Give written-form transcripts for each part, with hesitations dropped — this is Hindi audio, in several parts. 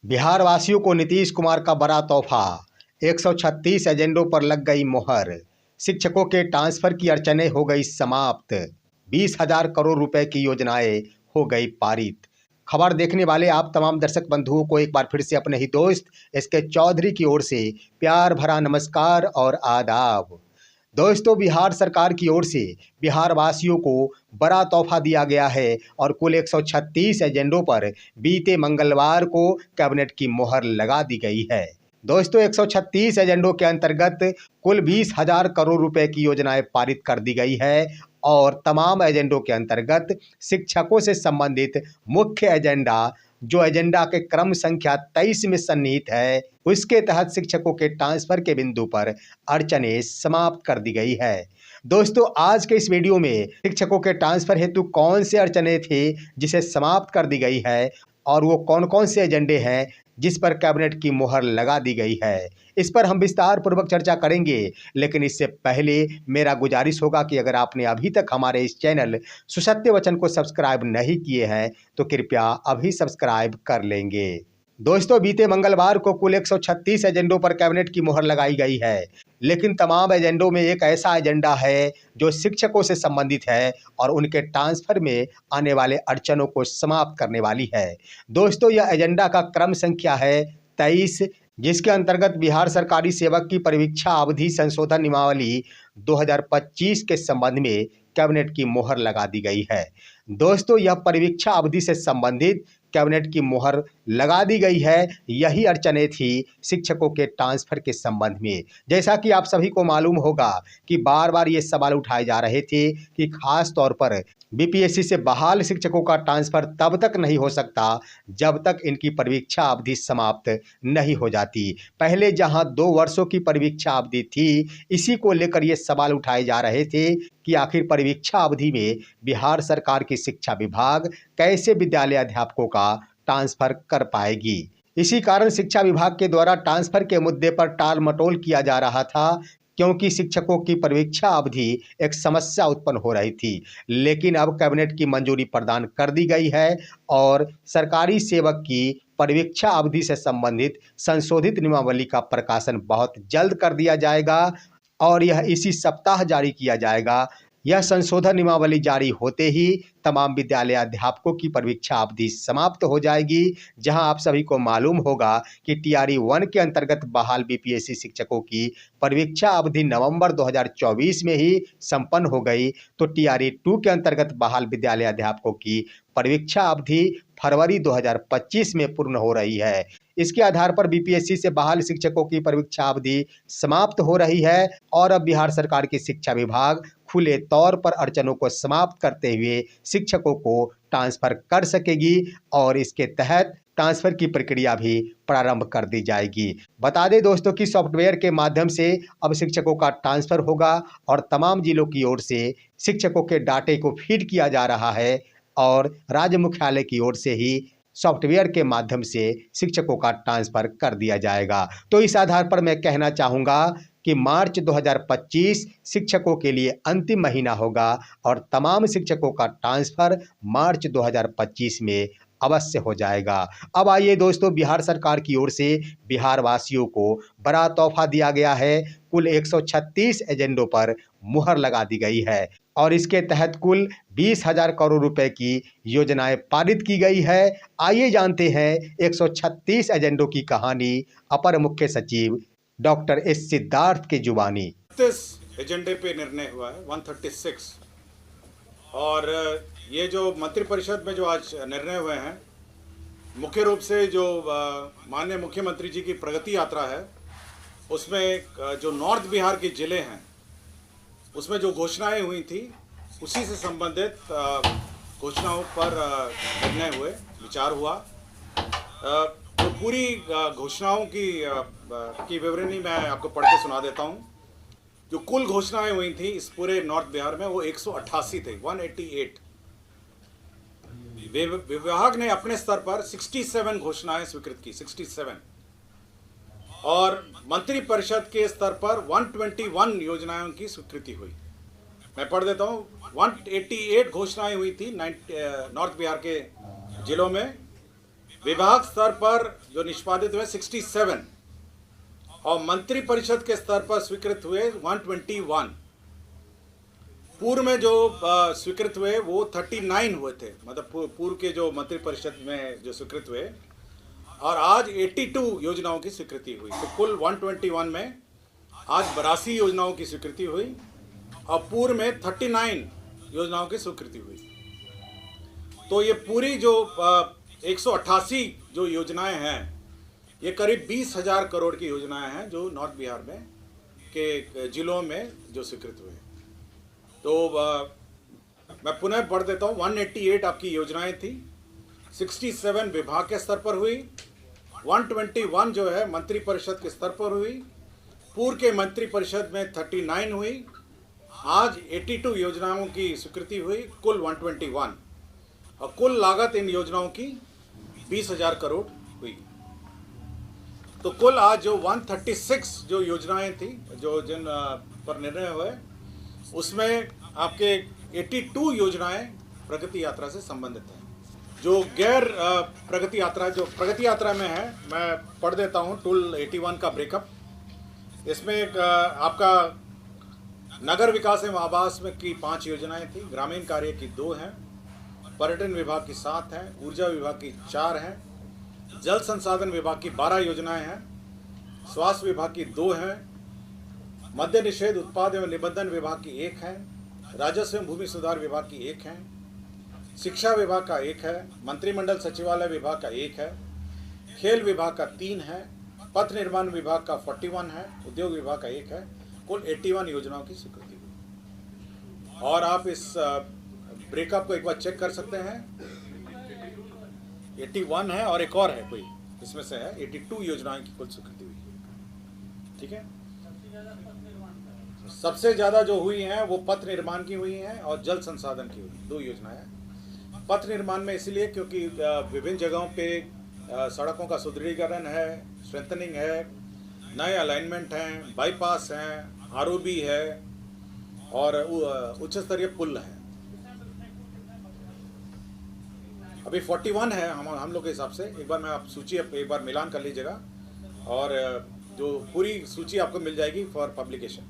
बिहार वासियों को नीतीश कुमार का बड़ा तोहफा। 136 एजेंडों पर लग गई मोहर। शिक्षकों के ट्रांसफर की अड़चनें हो गई समाप्त। 20,000 करोड़ रुपए की योजनाएं हो गई पारित। खबर देखने वाले आप तमाम दर्शक बंधुओं को एक बार फिर से अपने ही दोस्त एसके चौधरी की ओर से प्यार भरा नमस्कार और आदाब। दोस्तों, बिहार सरकार की ओर से बिहार वासियों को बड़ा तोहफा दिया गया है और कुल 136 एजेंडों पर बीते मंगलवार को कैबिनेट की मोहर लगा दी गई है। दोस्तों, 136 एजेंडों के अंतर्गत कुल 20,000 करोड़ रुपए की योजनाएं पारित कर दी गई है और तमाम एजेंडों के अंतर्गत शिक्षकों से संबंधित मुख्य एजेंडा, जो एजेंडा के क्रम संख्या 23 में सन्निहित है, उसके तहत शिक्षकों के ट्रांसफर के बिंदु पर अड़चनें समाप्त कर दी गई है। दोस्तों, आज के इस वीडियो में शिक्षकों के ट्रांसफर हेतु कौन से अड़चनें थे जिसे समाप्त कर दी गई है और वो कौन कौन से एजेंडे हैं जिस पर कैबिनेट की मोहर लगा दी गई है, इस पर हम विस्तार पूर्वक चर्चा करेंगे। लेकिन इससे पहले मेरा गुजारिश होगा कि अगर आपने अभी तक हमारे इस चैनल सुसत्य वचन को सब्सक्राइब नहीं किए हैं तो कृपया अभी सब्सक्राइब कर लेंगे। दोस्तों, बीते मंगलवार को कुल 136 एजेंडों पर कैबिनेट की मोहर लगाई गई है, लेकिन तमाम एजेंडों में एक ऐसा एजेंडा है जो शिक्षकों से संबंधित है और उनके ट्रांसफर में आने वाले अड़चनों को समाप्त करने वाली है। दोस्तों, यह एजेंडा का क्रम संख्या है 23, जिसके अंतर्गत बिहार सरकारी सेवक की परिवीक्षा अवधि संशोधन नियमावली 2025 के संबंध में कैबिनेट की मोहर लगा दी गई है। दोस्तों, यह परिवीक्षा अवधि से संबंधित कैबिनेट की मोहर लगा दी गई है। यही अड़चनें थी शिक्षकों के ट्रांसफर के संबंध में। जैसा कि आप सभी को मालूम होगा कि बार बार ये सवाल उठाए जा रहे थे कि खास तौर पर बीपीएससी से बहाल शिक्षकों का ट्रांसफर तब तक नहीं हो सकता जब तक इनकी परिवीक्षा अवधि समाप्त नहीं हो जाती। पहले जहां 2 वर्षों की परिवीक्षा अवधि थी, इसी को लेकर ये सवाल उठाए जा रहे थे कि आखिर परिवीक्षा अवधि में बिहार सरकार की शिक्षा विभाग कैसे विद्यालय अध्यापकों का ट्रांसफर कर पाएगी। इसी कारण शिक्षा विभाग के द्वारा ट्रांसफर के मुद्दे पर टाल मटोल किया जा रहा था, क्योंकि शिक्षकों की परिवीक्षा अवधि एक समस्या उत्पन्न हो रही थी। लेकिन अब कैबिनेट की मंजूरी प्रदान कर दी गई है और सरकारी सेवक की परिवीक्षा अवधि से संबंधित संशोधित नियमावली का प्रकाशन बहुत जल्द कर दिया जाएगा और यह इसी सप्ताह जारी किया जाएगा। यह संशोधन नियमावली जारी होते ही तमाम विद्यालय अध्यापकों की परिवीक्षा अवधि समाप्त हो जाएगी। जहां आप सभी को मालूम होगा कि टीआरई 1 के अंतर्गत बहाल बीपीएससी शिक्षकों की परिवीक्षा अवधि नवंबर 2024 में ही संपन्न हो गई, तो टीआरई 2 के अंतर्गत बहाल विद्यालय अध्यापकों की परिवीक्षा अवधि फरवरी 2025 में पूर्ण हो रही है। इसके आधार पर बीपीएससी से बहाल शिक्षकों की परिवीक्षा अवधि समाप्त हो रही है और अब बिहार सरकार की शिक्षा विभाग खुले तौर पर अड़चनों को समाप्त करते हुए शिक्षकों को ट्रांसफर कर सकेगी और इसके तहत ट्रांसफर की प्रक्रिया भी प्रारंभ कर दी जाएगी। बता दें दोस्तों कि सॉफ्टवेयर के माध्यम से अब शिक्षकों का ट्रांसफर होगा और तमाम जिलों की ओर से शिक्षकों के डाटे को फीड किया जा रहा है और राज्य मुख्यालय की ओर से ही सॉफ्टवेयर के माध्यम से शिक्षकों का ट्रांसफर कर दिया जाएगा। तो इस आधार पर मैं कहना चाहूँगा कि मार्च 2025 शिक्षकों के लिए अंतिम महीना होगा और तमाम शिक्षकों का ट्रांसफर मार्च 2025 में अवश्य हो जाएगा। अब आइए दोस्तों, बिहार सरकार की ओर से बिहार वासियों को बड़ा तोहफा दिया गया है। कुल 136 एजेंडों पर मुहर लगा दी गई है और इसके तहत कुल 20,000 करोड़ रुपए की योजनाएं पारित की गई है। आइए जानते हैं 136 एजेंडों की कहानी अपर मुख्य सचिव डॉक्टर एस सिद्धार्थ की जुबानी। 36 एजेंडे पे निर्णय हुआ है, 136। और ये जो मंत्रिपरिषद में जो आज निर्णय हुए हैं, मुख्य रूप से जो माननीय मुख्यमंत्री जी की प्रगति यात्रा है, उसमें जो नॉर्थ बिहार के ज़िले हैं उसमें जो घोषणाएं हुई थी उसी से संबंधित घोषणाओं पर निर्णय हुए, विचार हुआ। तो पूरी घोषणाओं की विवरणी मैं आपको पढ़ के सुना देता हूँ। जो कुल घोषणाएं हुई थी इस पूरे नॉर्थ बिहार में वो 188 थे, 188। विभाग ने अपने स्तर पर 67 घोषणाएं स्वीकृत की, 67, और मंत्रिपरिषद के स्तर पर 121 योजनाओं की स्वीकृति हुई। मैं पढ़ देता हूँ। 188 घोषणाएं हुई थी नॉर्थ बिहार के जिलों में विभाग स्तर पर जो निष्पादित हुए 67 और मंत्री परिषद के स्तर पर स्वीकृत हुए 121। पूर्व में जो स्वीकृत हुए वो 39 हुए थे, मतलब पूर्व के जो मंत्री परिषद में जो स्वीकृत हुए, और आज 82 योजनाओं की स्वीकृति हुई। तो कुल 121 में आज 82 योजनाओं की स्वीकृति हुई और पूर्व में 39 योजनाओं की स्वीकृति हुई। तो ये पूरी जो 188 जो योजनाएं हैं, ये करीब 20,000 करोड़ की योजनाएं हैं जो नॉर्थ बिहार में के जिलों में जो स्वीकृत हुए। तो मैं पुनः पढ़ देता हूँ। 188 आपकी योजनाएं थी, 67 विभाग के स्तर पर हुई, 121 जो है मंत्री परिषद के स्तर पर हुई, पूर्व के मंत्री परिषद में 39 हुई, आज 82 योजनाओं की स्वीकृति हुई, कुल 121, और कुल लागत इन योजनाओं की 20,000 करोड़ हुई। तो कुल आज जो 136 जो योजनाएं थी जो जिन पर निर्णय हुए, उसमें आपके 82 योजनाएं प्रगति यात्रा से संबंधित हैं। जो गैर प्रगति यात्रा जो प्रगति यात्रा में है, मैं पढ़ देता हूँ टूल 81 का ब्रेकअप। इसमें आपका नगर विकास एवं आवास में की 5 योजनाएं थी, ग्रामीण कार्य की 2 हैं, पर्यटन विभाग की 7 हैं, ऊर्जा विभाग की 4 हैं, जल संसाधन विभाग की 12 योजनाएं हैं, स्वास्थ्य विभाग की 2 हैं, मद्य निषेध उत्पाद एवं निबंधन विभाग की 1 है, राजस्व एवं भूमि सुधार विभाग की 1 है, शिक्षा विभाग का 1 है, मंत्रिमंडल सचिवालय विभाग का 1 है, खेल विभाग का 3 है, पथ निर्माण विभाग का 41 है, उद्योग विभाग का 1 है। कुल 81 योजनाओं की स्वीकृति हुई। और आप इस ब्रेकअप को एक बार चेक कर सकते हैं। 81 है और एक और है कोई, इसमें से है 82 योजनाओं की कुल स्वीकृति हुई। ठीक है, सबसे ज़्यादा जो हुई हैं वो पथ निर्माण की हुई हैं और जल संसाधन की हुई, 2 योजनाएं। पथ निर्माण में इसलिए क्योंकि विभिन्न जगहों पे सड़कों का सुदृढ़ीकरण है, स्ट्रेंथनिंग है, नए अलाइनमेंट हैं, बाईपास हैं, आरओबी है और उच्च स्तरीय पुल है। अभी 41 है हम लोग के हिसाब से। एक बार मैं आप सूची एक बार मिलान कर लीजिएगा और जो पूरी सूची आपको मिल जाएगी फॉर पब्लिकेशन।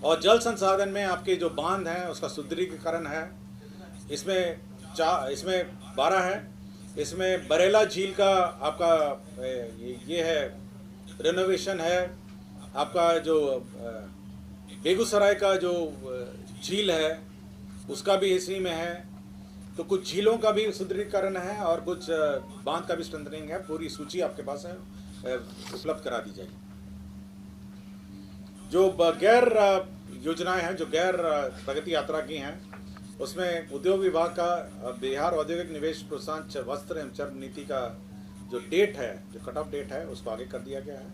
और जल संसाधन में आपके जो बांध हैं उसका सुदृढ़ीकरण है, इसमें 12 है। इसमें बरेला झील का आपका ये है रेनोवेशन है, आपका जो बेगूसराय का जो झील है उसका भी इसी में है। तो कुछ झीलों का भी सुदृढ़ीकरण है और कुछ बांध का भी स्ट्रेंथनिंग है। पूरी सूची आपके पास है, उपलब्ध करा दी जाएगी। जो गैर योजनाएं हैं, जो गैर प्रगति यात्रा की हैं, उसमें उद्योग विभाग का बिहार औद्योगिक निवेश प्रोत्साहन वस्त्र एवं चर्म नीति का जो डेट है, जो कट ऑफ डेट है, उसको आगे कर दिया गया है।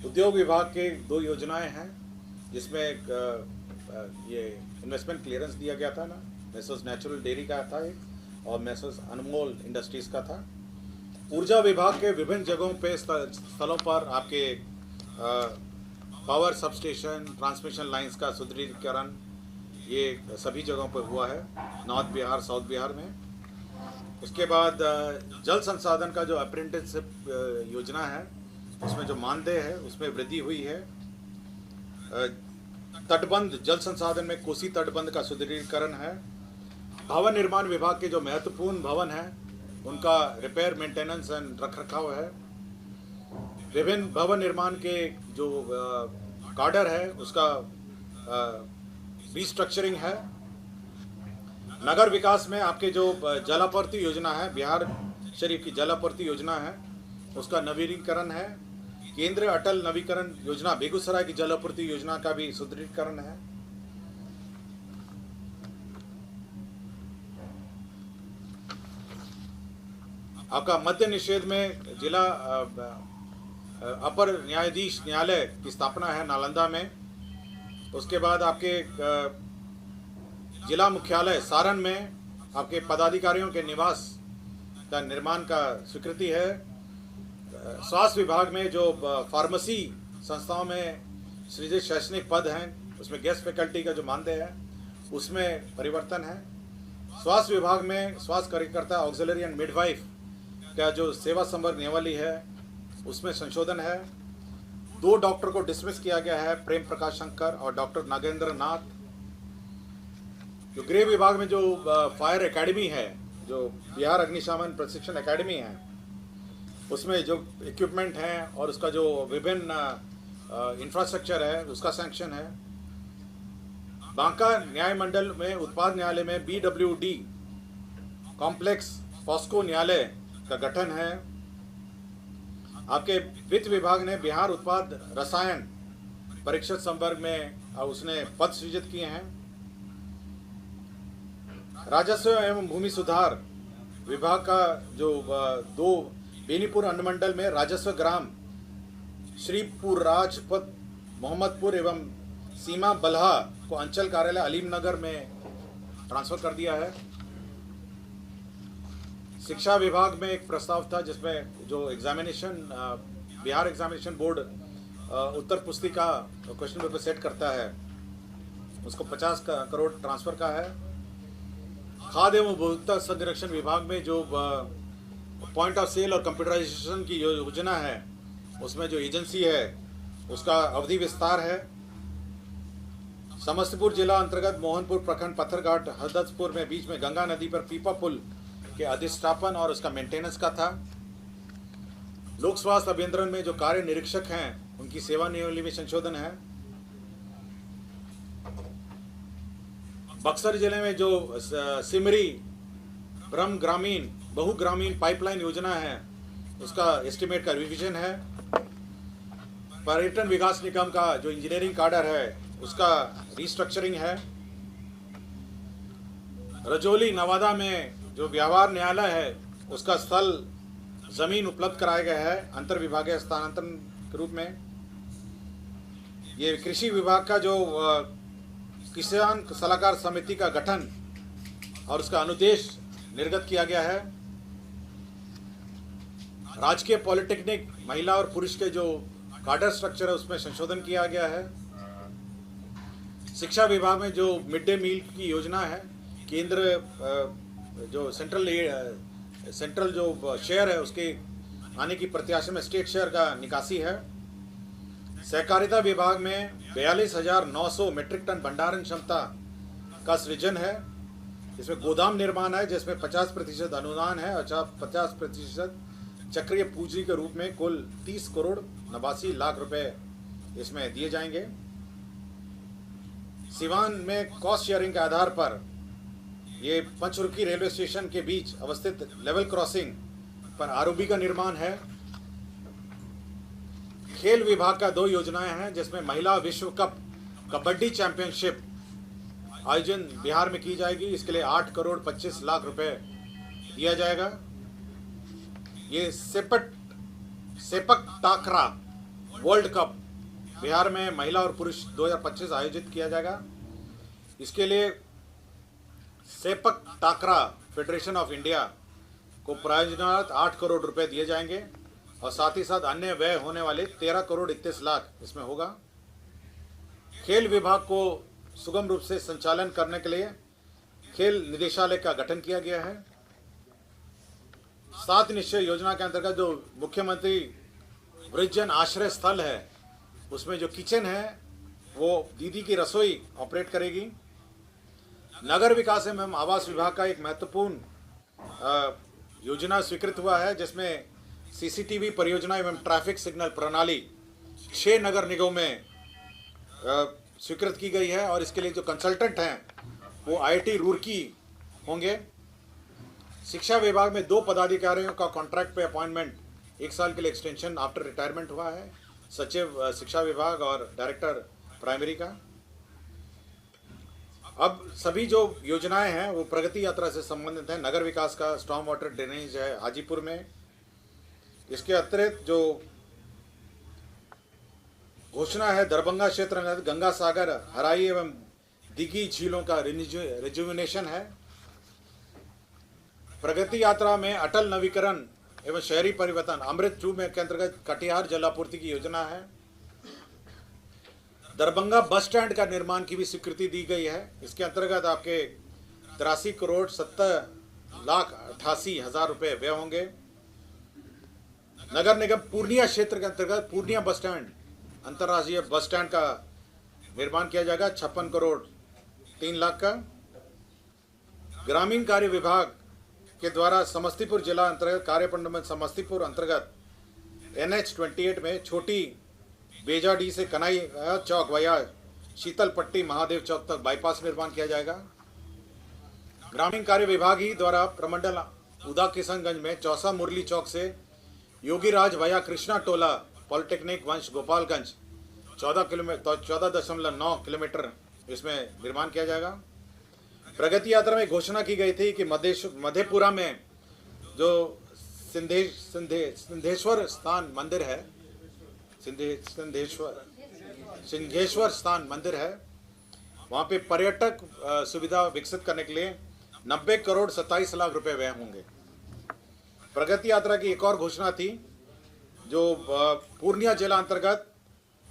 उद्योग विभाग के 2 योजनाएं हैं जिसमें ये इन्वेस्टमेंट क्लियरेंस दिया गया था ना, मैसर्स नेचुरल डेयरी का था एक और मैसर्स अनमोल इंडस्ट्रीज का था। ऊर्जा विभाग के विभिन्न जगहों पे स्थलों पर आपके पावर सबस्टेशन, ट्रांसमिशन लाइंस का सुदृढ़ीकरण, ये सभी जगहों पर हुआ है, नॉर्थ बिहार, साउथ बिहार में। उसके बाद जल संसाधन का जो अप्रेंटिसशिप योजना है, उसमें जो मानदेय है उसमें वृद्धि हुई है। तटबंध जल संसाधन में कोसी तटबंध का सुदृढ़ीकरण है। भवन निर्माण विभाग के जो महत्वपूर्ण भवन हैं उनका रिपेयर, मेंटेनेंस एंड रखरखाव है। विभिन्न भवन निर्माण के जो कार्डर है उसका रिस्ट्रक्चरिंग है। नगर विकास में आपके जो जलापूर्ति योजना है, बिहार शरीफ की जलापूर्ति योजना है, उसका नवीनीकरण है। केंद्रीय अटल नवीकरण योजना, बेगूसराय की जलापूर्ति योजना का भी सुदृढ़ीकरण है। आपका मद्य निषेध में जिला अपर न्यायाधीश न्यायालय की स्थापना है नालंदा में। उसके बाद आपके जिला मुख्यालय सारण में आपके पदाधिकारियों के निवास का निर्माण का स्वीकृति है। स्वास्थ्य विभाग में जो फार्मेसी संस्थाओं में सृजित शैक्षणिक पद हैं उसमें गेस्ट फैकल्टी का जो मानदेय है उसमें परिवर्तन है। स्वास्थ्य विभाग में स्वास्थ्य कार्यकर्ता, ऑक्सिलरी एंड मिडवाइफ का जो सेवा संवर्ग नियमावली है उसमें संशोधन है। 2 डॉक्टर को डिसमिस किया गया है, प्रेम प्रकाश शंकर और डॉक्टर नागेंद्र नाथ। जो गृह विभाग में जो फायर एकेडमी है, जो बिहार अग्निशमन प्रशिक्षण एकेडमी है, उसमें जो इक्विपमेंट हैं और उसका जो विभिन्न इंफ्रास्ट्रक्चर है उसका सैंक्शन है। बांका न्याय मंडल में उत्पाद न्यायालय में BWD कॉम्प्लेक्स पॉस्को न्यायालय का गठन है। आपके वित्त विभाग ने बिहार उत्पाद रसायन परीक्षक संवर्ग में उसने पद सृजित किए हैं। राजस्व एवं भूमि सुधार विभाग का जो 2 बेनीपुर अनुमंडल में राजस्व ग्राम श्रीपुर राजपथ मोहम्मदपुर एवं सीमा बल्हा को अंचल कार्यालय अलीमनगर में ट्रांसफर कर दिया है। शिक्षा विभाग में एक प्रस्ताव था जिसमें जो एग्जामिनेशन बिहार एग्जामिनेशन बोर्ड उत्तर पुस्तिका क्वेश्चन पेपर सेट करता है, उसको 50 करोड़ ट्रांसफर का है। खाद्य एवं उपभोक्ता संरक्षण विभाग में जो पॉइंट ऑफ सेल और कंप्यूटराइजेशन की योजना है उसमें जो एजेंसी है उसका अवधि विस्तार है। समस्तीपुर जिला अंतर्गत मोहनपुर प्रखंड पत्थरघाट हरदत्तपुर में बीच में गंगा नदी पर पीपा पुल के अधिष्ठापन और उसका मेंटेनेंस का था। लोक स्वास्थ्य अभियंत्रण में जो कार्य निरीक्षक हैं उनकी सेवा नियमावली में संशोधन है। बक्सर जिले में जो सिमरी ब्रह्म ग्रामीण बहुग्रामीण पाइपलाइन योजना है उसका एस्टिमेट का रिवीजन है। पर्यटन विकास निगम का जो इंजीनियरिंग काडर है उसका रिस्ट्रक्चरिंग है। रजौली नवादा में जो व्यवहार न्यायालय है उसका स्थल जमीन उपलब्ध कराया गया है अंतर विभागीय स्थानांतरण के रूप में। ये कृषि विभाग का जो किसान सलाहकार समिति का गठन और उसका अनुदेश निर्गत किया गया है। राजकीय पॉलिटेक्निक महिला और पुरुष के जो काडर स्ट्रक्चर है उसमें संशोधन किया गया है। शिक्षा विभाग में जो मिड डे मील की योजना है, केंद्र जो सेंट्रल जो शेयर है उसके आने की प्रत्याशा में स्टेट शेयर का निकासी है। सहकारिता विभाग में 42,900 मीट्रिक टन भंडारण क्षमता का सृजन है। इसमें गोदाम निर्माण है जिसमें 50% अनुदान है और 50% चक्रीय पूंजी के रूप में कुल 30 करोड़ 89 लाख रुपए इसमें दिए जाएंगे। सिवान में कॉस्ट शेयरिंग के आधार पर ये पंचरुखी रेलवे स्टेशन के बीच अवस्थित लेवल क्रॉसिंग पर आरओबी का निर्माण है। खेल विभाग का 2 योजनाएं हैं जिसमें महिला विश्व कप कबड्डी चैंपियनशिप आयोजन बिहार में की जाएगी। इसके लिए 8 करोड़ 25 लाख रुपए दिया जाएगा। ये सेपक टाकरा वर्ल्ड कप बिहार में महिला और पुरुष 2025 आयोजित किया जाएगा। इसके लिए सेपक टाकरा फेडरेशन ऑफ इंडिया को प्रायोजनार्थ 8 करोड़ रुपए दिए जाएंगे और साथ ही साथ अन्य व्यय होने वाले 13 करोड़ 31 लाख इसमें होगा। खेल विभाग को सुगम रूप से संचालन करने के लिए खेल निदेशालय का गठन किया गया है। 7 निश्चय योजना के अंतर्गत जो मुख्यमंत्री वृद्धजन आश्रय स्थल है उसमें जो किचन है वो दीदी की रसोई ऑपरेट करेगी। नगर विकास एवं आवास विभाग का एक महत्वपूर्ण योजना स्वीकृत हुआ है जिसमें सीसीटीवी परियोजना एवं ट्रैफिक सिग्नल प्रणाली 6 नगर निगमों में स्वीकृत की गई है और इसके लिए जो कंसल्टेंट हैं वो IIT रुड़की होंगे। शिक्षा विभाग में 2 पदाधिकारियों का कॉन्ट्रैक्ट पे अपॉइंटमेंट 1 साल के लिए एक्सटेंशन आफ्टर रिटायरमेंट हुआ है, सचिव शिक्षा विभाग और डायरेक्टर प्राइमरी का। अब सभी जो योजनाएं हैं वो प्रगति यात्रा से संबंधित हैं। नगर विकास का स्टॉर्म वाटर ड्रेनेज है हाजीपुर में। इसके अतिरिक्त जो घोषणा है दरभंगा क्षेत्र में गंगा सागर हराई एवं दिघी झीलों का रिजुविनेशन है। प्रगति यात्रा में अटल नवीकरण एवं शहरी परिवर्तन अमृत 2 में के अंतर्गत कटिहार जल आपूर्ति की योजना है। दरभंगा बस स्टैंड का निर्माण की भी स्वीकृति दी गई है। इसके अंतर्गत आपके 83 करोड़ 70 लाख 88 हज़ार रुपये व्यय होंगे। नगर निगम पूर्णिया क्षेत्र के अंतर्गत पूर्णिया बस स्टैंड, अंतर्राष्ट्रीय बस स्टैंड का निर्माण किया जाएगा 56 करोड़ 3 लाख का। ग्रामीण कार्य विभाग के द्वारा समस्तीपुर जिला अंतर्गत कार्यपंड समस्तीपुर अंतर्गत NH-28 में छोटी बेजाडी से कनाई चौक वया शीतल पट्टी महादेव चौक तक बाईपास निर्माण किया जाएगा। ग्रामीण कार्य विभाग ही द्वारा प्रमंडल उदा किशनगंज में चौसा मुरली चौक से योगीराज वया कृष्णा टोला पॉलिटेक्निक वंश गोपालगंज 14.9 किलोमीटर इसमें निर्माण किया जाएगा। प्रगति यात्रा में घोषणा की गई थी कि मधेपुरा में जो सिंधेश्वर स्थान मंदिर है, सिंघेश्वर स्थान मंदिर है, वहाँ पे पर्यटक सुविधा विकसित करने के लिए 90 करोड़ 27 लाख रुपए व्यय होंगे। प्रगति यात्रा की एक और घोषणा थी जो पूर्णिया जिला अंतर्गत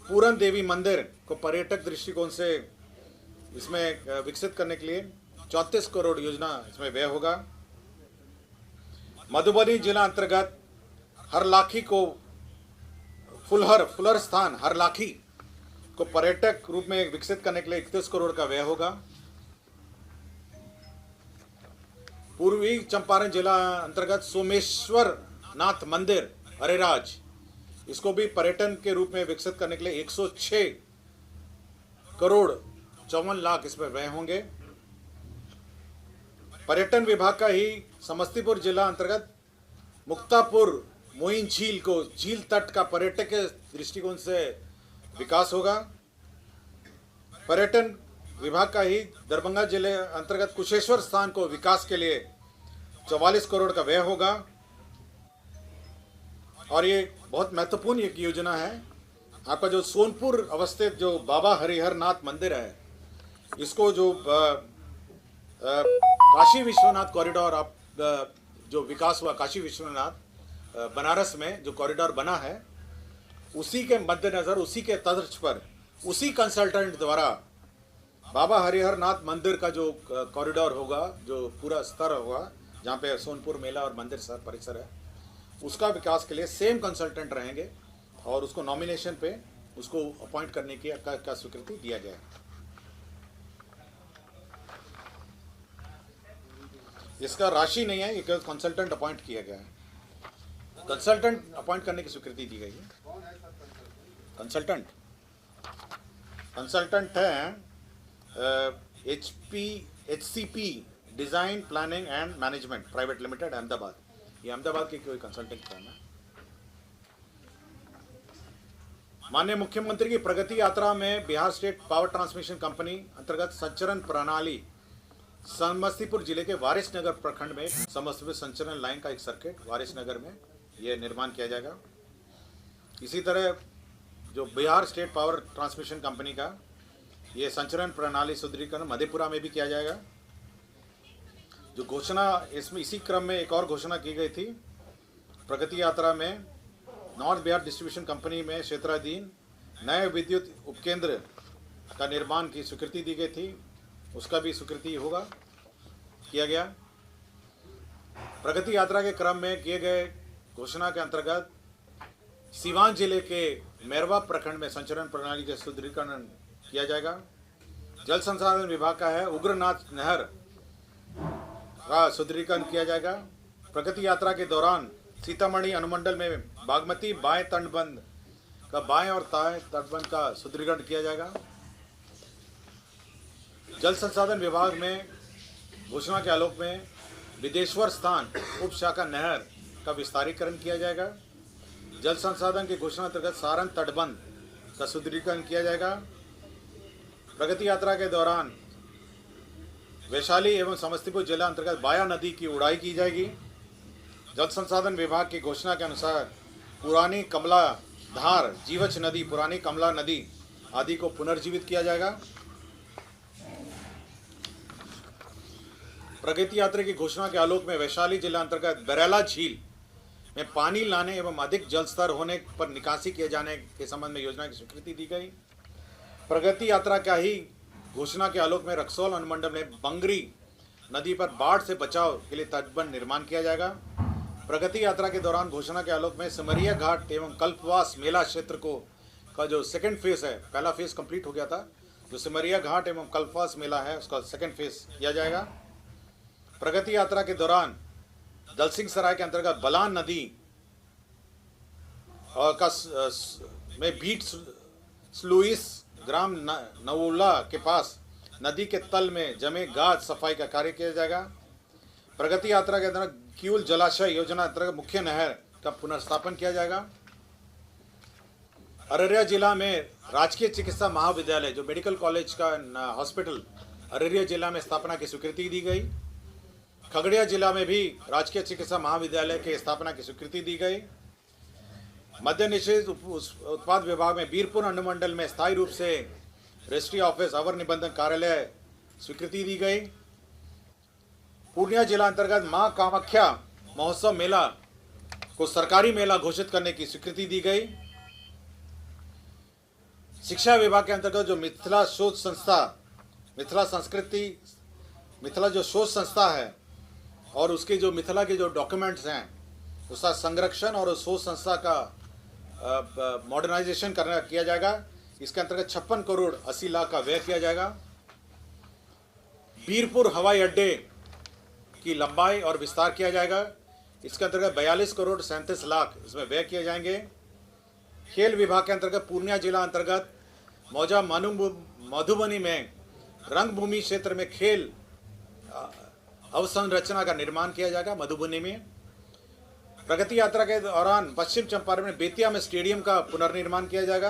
पूरन देवी मंदिर को पर्यटक दृष्टिकोण से इसमें विकसित करने के लिए 34 करोड़ योजना इसमें व्यय होगा। मधुबनी जिला अंतर्गत हरलाखी को फुलर स्थान हरलाखी को पर्यटक रूप में विकसित करने के लिए 31 करोड़ का व्यय होगा। पूर्वी चंपारण जिला अंतर्गत सोमेश्वर नाथ मंदिर अरेराज, इसको भी पर्यटन के रूप में विकसित करने के लिए 106 करोड़ 54 लाख इसमें व्यय होंगे। पर्यटन विभाग का ही समस्तीपुर जिला अंतर्गत मुक्तापुर मोइन झील को झील तट का पर्यटक के दृष्टिकोण से विकास होगा। पर्यटन विभाग का ही दरभंगा जिले अंतर्गत कुशेश्वर स्थान को विकास के लिए 44 करोड़ का व्यय होगा। और ये बहुत महत्वपूर्ण एक योजना है। आपका जो सोनपुर अवस्थित जो बाबा हरिहर नाथ मंदिर है, इसको जो काशी विश्वनाथ कॉरिडोर आप जो विकास हुआ काशी विश्वनाथ बनारस में जो कॉरिडोर बना है, उसी के मद्देनजर उसी के तर्ज पर उसी कंसल्टेंट द्वारा बाबा हरिहर नाथ मंदिर का जो कॉरिडोर होगा, जो पूरा स्तर होगा जहाँ पे सोनपुर मेला और मंदिर परिसर है, उसका विकास के लिए सेम कंसल्टेंट रहेंगे और उसको नॉमिनेशन पे उसको अपॉइंट करने की का स्वीकृति दिया गया है। इसका राशि नहीं है, ये कंसल्टेंट अपॉइंट किया गया है। कंसल्टेंट अपॉइंट करने की स्वीकृति दी गई है। कंसल्टेंट है HCP design planning and management private limited Ahmedabad. ये अहमदाबाद की कोई कंसल्टिंग फर्म है। माननीय मुख्यमंत्री की प्रगति यात्रा में Bihar state power transmission company अंतर्गत संचरण प्रणाली समस्तीपुर जिले के वारिसनगर प्रखंड में समस्तीपुर संचरण लाइन का एक सर्किट वारिसनगर में यह निर्माण किया जाएगा। इसी तरह जो Bihar state power transmission company का ये संचरण प्रणाली सुदृढ़ीकरण मधेपुरा में भी किया जाएगा। जो घोषणा इसमें इसी क्रम में एक और घोषणा की गई थी प्रगति यात्रा में, नॉर्थ बिहार डिस्ट्रीब्यूशन कंपनी में क्षेत्राधीन नए विद्युत उपकेंद्र का निर्माण की स्वीकृति दी गई थी, उसका भी स्वीकृति होगा किया गया। प्रगति यात्रा के क्रम में किए गए घोषणा के अंतर्गत सीवान जिले के मैरवा प्रखंड में संचरण प्रणाली का सुदृढ़ीकरण किया जाएगा। जल संसाधन विभाग का है उग्रनाथ नहर का सुदृढ़ीकरण किया जाएगा। प्रगति यात्रा के दौरान सीतामढ़ी अनुमंडल में बागमती बाएं तटबंध का बाएं और दाएं तटबंध का सुदृढ़ीकरण किया जाएगा। जल संसाधन विभाग में घोषणा के आलोक में विदेश्वर स्थान उप शाखा नहर का विस्तारीकरण किया जाएगा। जल संसाधन की घोषणा अंतर्गत सारण तटबंध का सुदृढ़ीकरण किया जाएगा। प्रगति यात्रा के दौरान वैशाली एवं समस्तीपुर जिला अंतर्गत बाया नदी की उड़ाई की जाएगी। जल संसाधन विभाग की घोषणा के अनुसार पुरानी कमला धार जीवछ नदी, पुरानी कमला नदी आदि को पुनर्जीवित किया जाएगा। प्रगति यात्रा की घोषणा के आलोक में वैशाली जिला अंतर्गत बरेला झील में पानी लाने एवं अधिक जल स्तर होने पर निकासी किए जाने के संबंध में योजना की स्वीकृति दी गई। प्रगति यात्रा का ही घोषणा के आलोक में रक्सौल अनुमंडल में बंगरी नदी पर बाढ़ से बचाव के लिए तटबंध निर्माण किया जाएगा। प्रगति यात्रा के दौरान घोषणा के आलोक में सिमरिया घाट एवं कल्पवास मेला क्षेत्र को का जो सेकंड फेज है, पहला फेज कंप्लीट हो गया था, जो सिमरिया घाट एवं कल्पवास मेला है उसका सेकंड फेज किया जाएगा। प्रगति यात्रा के दौरान दलसिंह सराय के अंतर्गत बलान नदी और में बीट स्लुइस ग्राम नवुला के पास नदी के तल में जमे गाद सफाई का कार्य किया जाएगा। प्रगति यात्रा के अंतर्गत किऊल जलाशय योजना अंतर्गत मुख्य नहर का पुनर्स्थापन किया जाएगा। अररिया जिला में राजकीय चिकित्सा महाविद्यालय जो मेडिकल कॉलेज का हॉस्पिटल अररिया जिला में स्थापना की स्वीकृति दी गई। खगड़िया जिला में भी राजकीय चिकित्सा महाविद्यालय के स्थापना की स्वीकृति दी गई। मद्य निषेध उत्पाद विभाग में बीरपुर अनुमंडल में स्थायी रूप से रजिस्ट्री ऑफिस अवर निबंधन कार्यालय स्वीकृति दी गई। पूर्णिया जिला अंतर्गत मां कामाख्या महोत्सव मेला को सरकारी मेला घोषित करने की स्वीकृति दी गई। शिक्षा विभाग के अंतर्गत जो मिथिला शोध संस्था, मिथिला जो शोध संस्था है और उसके जो मिथिला के जो डॉक्यूमेंट्स हैं उसका संरक्षण और उस शोध संस्था का मॉडर्नाइजेशन किया जाएगा। इसके अंतर्गत 56 करोड़ 80 लाख का व्यय किया जाएगा। बीरपुर हवाई अड्डे की लंबाई और विस्तार किया जाएगा। इसके अंतर्गत 42 करोड़ 37 लाख इसमें व्यय किए जाएंगे। खेल विभाग के अंतर्गत पूर्णिया जिला अंतर्गत मौजा मधुबनी में रंगभूमि क्षेत्र में खेल अवसंरचना का निर्माण किया जाएगा। मधुबनी में प्रगति यात्रा के दौरान पश्चिम चंपारण में बेतिया में स्टेडियम का पुनर्निर्माण किया जाएगा।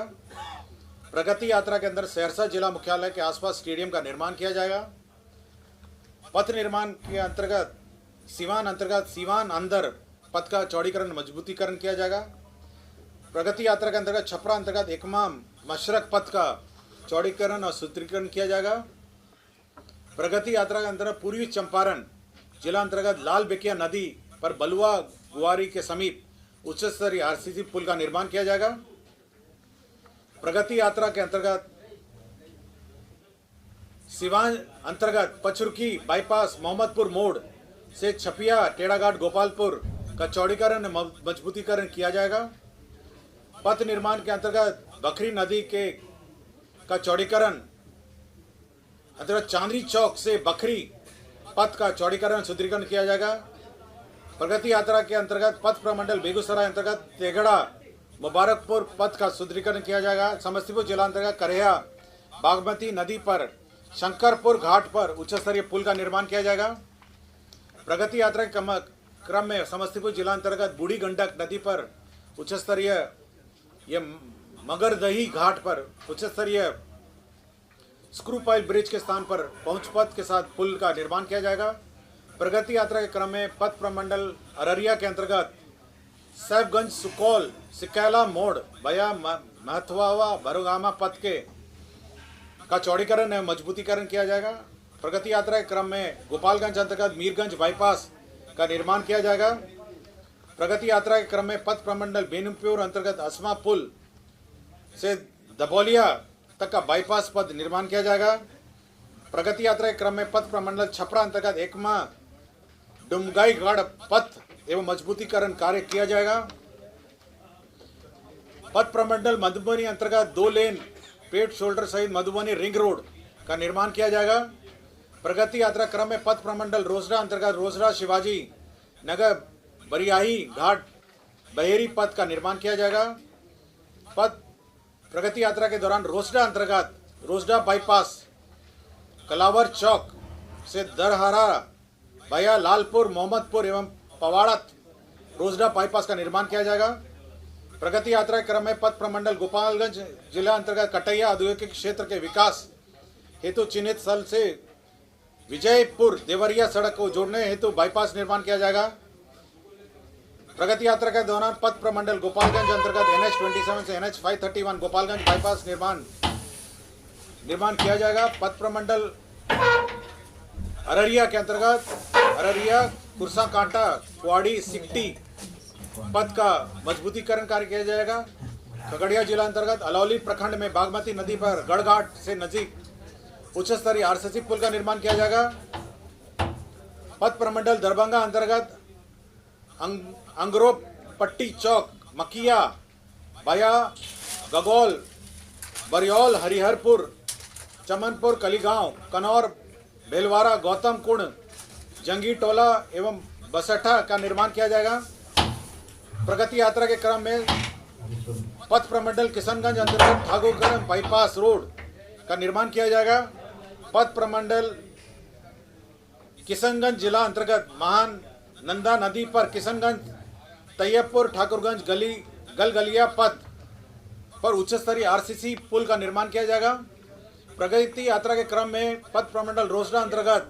प्रगति यात्रा के अंदर सहरसा जिला मुख्यालय के आसपास स्टेडियम का निर्माण किया जाएगा। पथ निर्माण के अंतर्गत सीवान अंदर पथ का चौड़ीकरण मजबूतीकरण किया जाएगा। प्रगति यात्रा के अंतर्गत छपरा अंतर्गत एकमा मशरक पथ का चौड़ीकरण और सुदृढ़ीकरण किया जाएगा। प्रगति यात्रा के अंतर्गत पूर्वी चंपारण जिला अंतर्गत लाल बेकिया नदी पर बलुआ गुआरी के समीप उच्च स्तरीय आरसीसी पुल का निर्माण किया जाएगा। प्रगति यात्रा के अंतर्गत सिवान अंतर्गत पचरुखी बाईपास मोहम्मदपुर मोड़ से छपिया टेढ़ाघाट गोपालपुर का चौड़ीकरण मजबूतीकरण किया जाएगा। पथ निर्माण के अंतर्गत बखरी नदी का चौड़ीकरण अंतर्गत चांदनी चौक से बखरी पथ का चौड़ीकरण सुदृढ़ीकरण किया जाएगा। प्रगति यात्रा के अंतर्गत पथ प्रमंडल बेगूसराय अंतर्गत तेगड़ा मुबारकपुर पथ का सुदृढ़ीकरण किया जाएगा। समस्तीपुर जिला अंतर्गत करेहा बागमती नदी पर शंकरपुर घाट पर उच्च स्तरीय पुल का निर्माण किया जाएगा। प्रगति यात्रा के क्रम में समस्तीपुर जिला अंतर्गत बूढ़ी गंडक नदी पर उच्च स्तरीय मगरदही घाट पर उच्च स्तरीय स्क्रू पाइल ब्रिज के स्थान पर पहुंच पथ के साथ पुल का निर्माण किया जाएगा। प्रगति यात्रा के क्रम में पथ प्रमंडल अररिया के अंतर्गत साहेबगंज सुकौल सिकैला मोड़ भया महथवावा भरोगामा पथ का चौड़ीकरण एवं मजबूतीकरण किया जाएगा। प्रगति यात्रा के क्रम में गोपालगंज अंतर्गत मीरगंज बाईपास का निर्माण किया जाएगा। प्रगति यात्रा के क्रम में पथ प्रमंडल बेनीपुर अंतर्गत असमा पुल से दबौलिया तक का बाईपास पथ निर्माण किया जाएगा। प्रगति यात्रा के क्रम में पथ प्रमंडल छपरा अंतर्गत एकमा डुमगाईगढ़ पथ एवं मजबूतीकरण कार्य किया जाएगा। पथ प्रमंडल मधुबनी अंतर्गत 2 लेन पेट शोल्डर सहित मधुबनी रिंग रोड का निर्माण किया जाएगा। प्रगति यात्रा क्रम में पथ प्रमंडल रोसड़ा अंतर्गत रोसड़ा शिवाजी नगर बरियाही घाट बहेरी पथ का निर्माण किया जाएगा। पथ प्रगति यात्रा के दौरान रोसड़ा अंतर्गत रोसड़ा बाईपास कलावर चौक से दरहरा भया लालपुर मोहम्मदपुर एवं पवाड़त रोसड़ा बाईपास का निर्माण किया जाएगा। प्रगति यात्रा के क्रम में पथ प्रमंडल गोपालगंज जिला अंतर्गत कटैया औद्योगिक क्षेत्र के विकास हेतु चिन्हित स्थल से विजयपुर देवरिया सड़क को जोड़ने हेतु बाईपास निर्माण किया जाएगा। प्रगति यात्रा के दौरान पथ प्रमंडल गोपालगंज अंतर्गत NH27 से NH531 गोपालगंज बाईपास निर्माण किया जाएगा। पथ प्रमंडल अररिया के अंतर्गत अररिया कुरसा कांटा कुआड़ी सिकटी पथ का मजबूतीकरण कार्य किया जाएगा। खगड़िया जिला अंतर्गत अलौली प्रखंड में बागमती नदी पर गढ़घाट से नजीक उच्च स्तरीय आरसीसी पुल का निर्माण किया जाएगा। पथ प्रमंडल दरभंगा अंतर्गत अंगरो पट्टी चौक मकिया बया गगौल बरियौल हरिहरपुर चमनपुर कलीगांव कनौर भेलवाड़ा गौतम कुंड जंगी टोला एवं बसठा का निर्माण किया जाएगा। प्रगति यात्रा के क्रम में पथ प्रमंडल किशनगंज अंतर्गत ठाकुरगंज बाईपास रोड का निर्माण किया जाएगा। पथ प्रमंडल किशनगंज जिला अंतर्गत महान नंदा नदी पर किशनगंज तैयबपुर ठाकुरगंज गलगलिया पथ पर उच्च स्तरीय आरसीसी पुल का निर्माण किया जाएगा। प्रगति यात्रा के क्रम में पथ प्रमंडल रोसड़ा अंतर्गत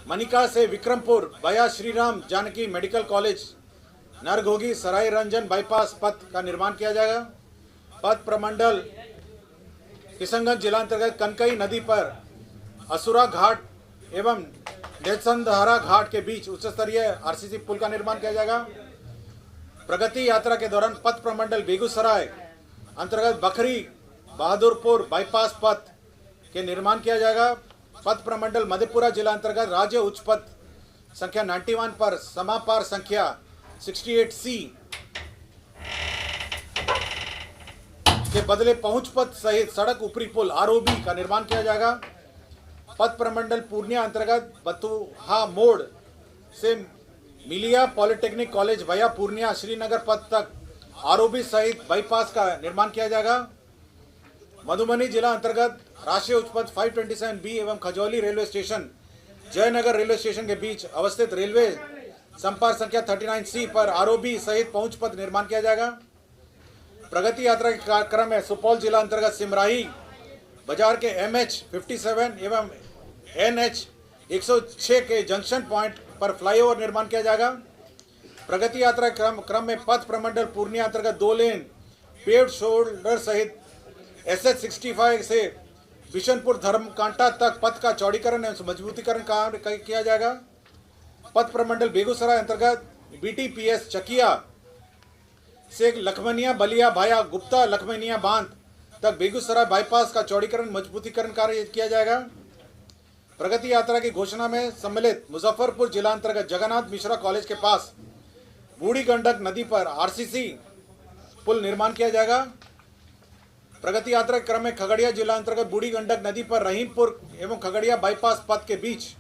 मनिका से विक्रमपुर बया श्रीराम जानकी मेडिकल कॉलेज नरघोगी सराय रंजन बाईपास पथ का निर्माण किया जाएगा। पथ प्रमंडल किशनगंज जिला अंतर्गत कनकई नदी पर असुरा घाट एवं डेचंदहरा घाट के बीच उच्च स्तरीय आरसीसी पुल का निर्माण किया जाएगा। प्रगति यात्रा के दौरान पथ प्रमंडल बेगूसराय अंतर्गत बखरी बहादुरपुर बाईपास पथ के निर्माण किया जाएगा। पथ प्रमंडल मधेपुरा जिला अंतर्गत राज्य उच्च पथ संख्या 91 पर समापार संख्या 68C के बदले पहुंच पथ सहित सड़क ऊपरी पुल आरओबी का निर्माण किया जाएगा। पथ प्रमंडल पूर्णिया अंतर्गत बतुहा मोड़ से मिलिया पॉलिटेक्निक कॉलेज भैया पूर्णिया श्रीनगर पथ तक आरओबी सहित बाईपास का निर्माण किया जाएगा। मधुबनी जिला अंतर्गत राष्ट्रीय उच्च पथ 527B एवं Khajauli railway station Jaynagar railway station के बीच अवस्थित रेलवे संपर्क संख्या 39C पर आरओबी सहित पहुंच पथ निर्माण किया जाएगा। प्रगति यात्रा के कार्यक्रम में सुपौल जिला अंतर्गत सिमराही बाजार के MH57 एवं NH 106 के जंक्शन पॉइंट पर फ्लाईओवर निर्माण किया जाएगा। प्रगति यात्रा क्रम में पथ प्रमंडल पूर्णिया अंतर्गत 2 लेन पेव्ड शोल्डर सहित SS 65 से बिशनपुर धर्मकांटा तक पथ का चौड़ीकरण एवं मजबूतीकरण कार्य किया जाएगा। पथ प्रमंडल बेगूसराय अंतर्गत BTPS चकिया से लखमनिया बलिया भाया गुप्ता लखमनिया बांध तक बेगूसराय बाईपास का चौड़ीकरण मजबूतीकरण कार्य किया जाएगा। प्रगति यात्रा की घोषणा में सम्मिलित मुजफ्फरपुर जिला अंतर्गत जगन्नाथ मिश्रा कॉलेज के पास बूढ़ी गंडक नदी पर आरसीसी पुल निर्माण किया जाएगा। प्रगति यात्रा के क्रम में खगड़िया जिला अंतर्गत बूढ़ी गंडक नदी पर रहीमपुर एवं खगड़िया बाईपास पथ के बीच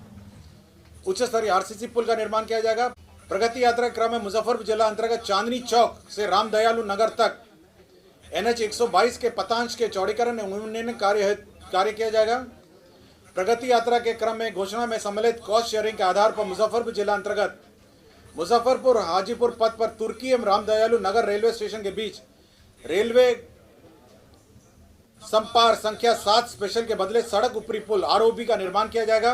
उच्च स्तरीय आरसीसी पुल का निर्माण किया जाएगा। प्रगति यात्रा के क्रम में मुजफ्फरपुर जिला अंतर्गत चांदनी चौक से रामदयालु नगर तक NH 122 के पतांश के चौड़ीकरण उन्नयन कार्य किया जाएगा। प्रगति यात्रा के क्रम में घोषणा में सम्मिलित कॉस्ट शेयरिंग के आधार पर मुजफ्फरपुर जिला अंतर्गत मुजफ्फरपुर हाजीपुर पथ पर तुर्की एवं रामदयालु नगर रेलवे स्टेशन के बीच रेलवे संपार संख्या 7 स्पेशल के बदले सड़क ऊपरी पुल आरओबी का निर्माण किया जाएगा।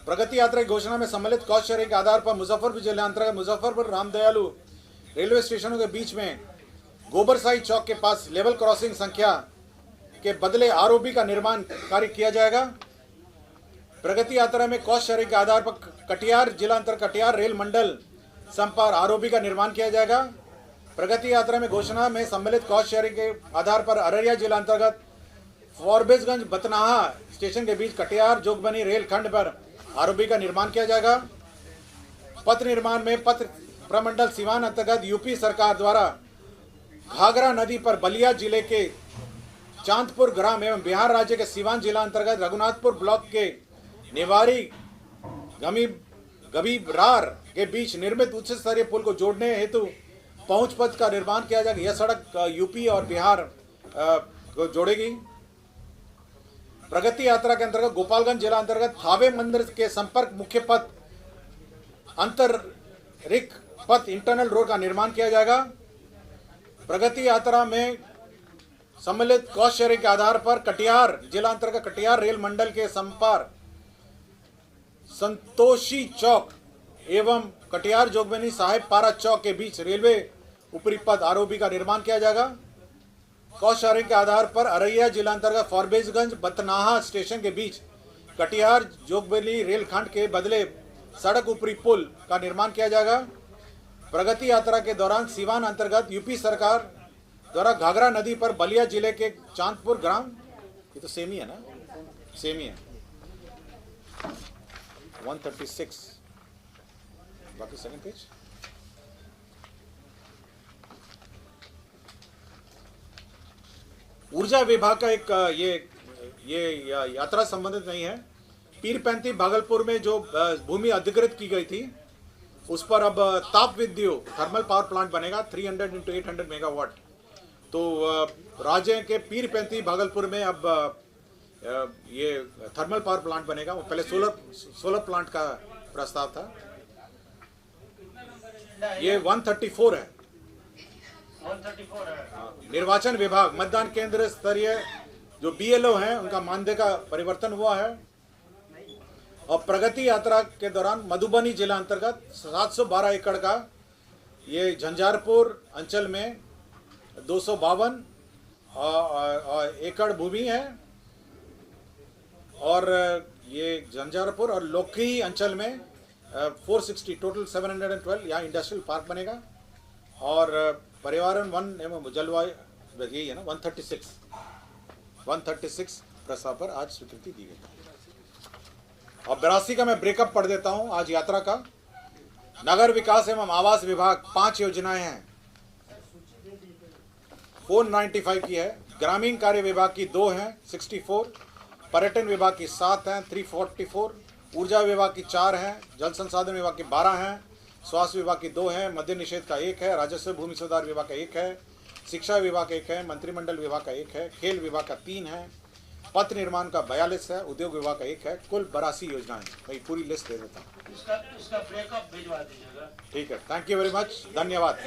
प्रगति यात्रा की घोषणा में सम्मिलित कॉस्ट शेयरिंग के आधार पर मुजफ्फरपुर जिला अंतर्गत मुजफ्फरपुर रामदयालु रेलवे स्टेशनों के बीच में गोबरसाई चौक के पास लेवल क्रॉसिंग संख्या के बदले आरओबी का निर्माण कार्य किया जाएगा। प्रगति यात्रा में कॉस्ट शेयरिंग के आधार पर कटिहार जिला अंतर्गत कटिहार रेल मंडल संपार आरओबी का निर्माण किया जाएगा। प्रगति यात्रा में घोषणा में सम्मिलित कॉस्ट शेयरिंग के आधार पर अररिया जिला अंतर्गत फॉरबिसगंज बतनाहा स्टेशन के बीच कटिहार जोगबनी रेल खंड पर आरओबी का निर्माण किया जाएगा। पथ निर्माण में पथ प्रमंडल सीवान अंतर्गत यूपी सरकार द्वारा घाघरा नदी पर बलिया जिले के चांदपुर ग्राम एवं बिहार राज्य के सीवान जिला अंतर्गत रघुनाथपुर ब्लॉक के नेवारी गबीरार के बीच निर्मित उच्च स्तरीय पुल को जोड़ने हेतु पहुंच पथ का निर्माण किया जाएगा। यह सड़क यूपी और बिहार को जोड़ेगी। प्रगति यात्रा के अंतर्गत गोपालगंज जिला अंतर्गत थावे मंदिर के संपर्क मुख्य पथ अंतरिक पथ इंटरनल रोड का निर्माण किया जाएगा। प्रगति यात्रा में सम्मिलित कॉस्ट शेयरिंग के आधार पर कटिहार जिला अंतर्गत कटिहार रेल मंडल के संपार संतोषी चौक एवं कटिहार जोगबनी साहेब पारा चौक के बीच रेलवे ऊपरी पथ आरओबी का निर्माण किया जाएगा। कॉस्ट शेयरिंग के आधार पर अररिया जिला अंतर्गत फॉरबिसगंज बतनाहा स्टेशन के बीच कटिहार जोगबनी रेलखंड के बदले सड़क ऊपरी पुल का निर्माण किया जाएगा। प्रगति यात्रा के दौरान सीवान अंतर्गत यूपी सरकार द्वारा घाघरा नदी पर बलिया जिले के चांदपुर ग्राम, ये तो सेम ही है ना, सेम ही है 136 बाकी सेकंड पेज। ऊर्जा विभाग का एक ये यात्रा संबंधित नहीं है। पीरपैंती भागलपुर में जो भूमि अधिकृत की गई थी उस पर अब ताप विद्युत थर्मल पावर प्लांट बनेगा 300 × 800 मेगावाट। तो राज्य के पीरपैंती भागलपुर में अब ये थर्मल पावर प्लांट बनेगा। पहले सोलर प्लांट का प्रस्ताव था। ये 134 है। 134 है। निर्वाचन विभाग मतदान केंद्र स्तरीय जो BLO हैं उनका मानदेय का परिवर्तन हुआ है। और प्रगति यात्रा के दौरान मधुबनी जिला अंतर्गत 712 एकड़ का ये झंझारपुर अंचल में 252 एकड़ भूमि है। और ये झंझारपुर और लोखी अंचल में 460 टोटल 712 यहाँ इंडस्ट्रियल पार्क बनेगा। और पर्यावरण वन एवं जलवायु यही है ना 136 प्रस्ताव पर आज स्वीकृति दी गई। और 82 का मैं ब्रेकअप पढ़ देता हूं आज यात्रा का। नगर विकास एवं आवास विभाग 5 योजनाएं हैं, 495 की है। ग्रामीण कार्य विभाग की 2 हैं 64। पर्यटन विभाग की 7 हैं 344। ऊर्जा विभाग की 4 हैं। जल संसाधन विभाग की 12 हैं। स्वास्थ्य विभाग की 2 हैं। मद्य निषेध का 1 है। राजस्व भूमि सुधार विभाग का 1 है। शिक्षा विभाग का 1 है। मंत्रिमंडल विभाग का 1 है। खेल विभाग का 3 है। पथ निर्माण का 42 है। उद्योग विभाग का 1 है। कुल 82 योजनाएं। मैं पूरी लिस्ट दे देता हूँ। इसका ब्रेकअप भिजवा दीजिएगा। ठीक है, थैंक यू वेरी मच, धन्यवाद।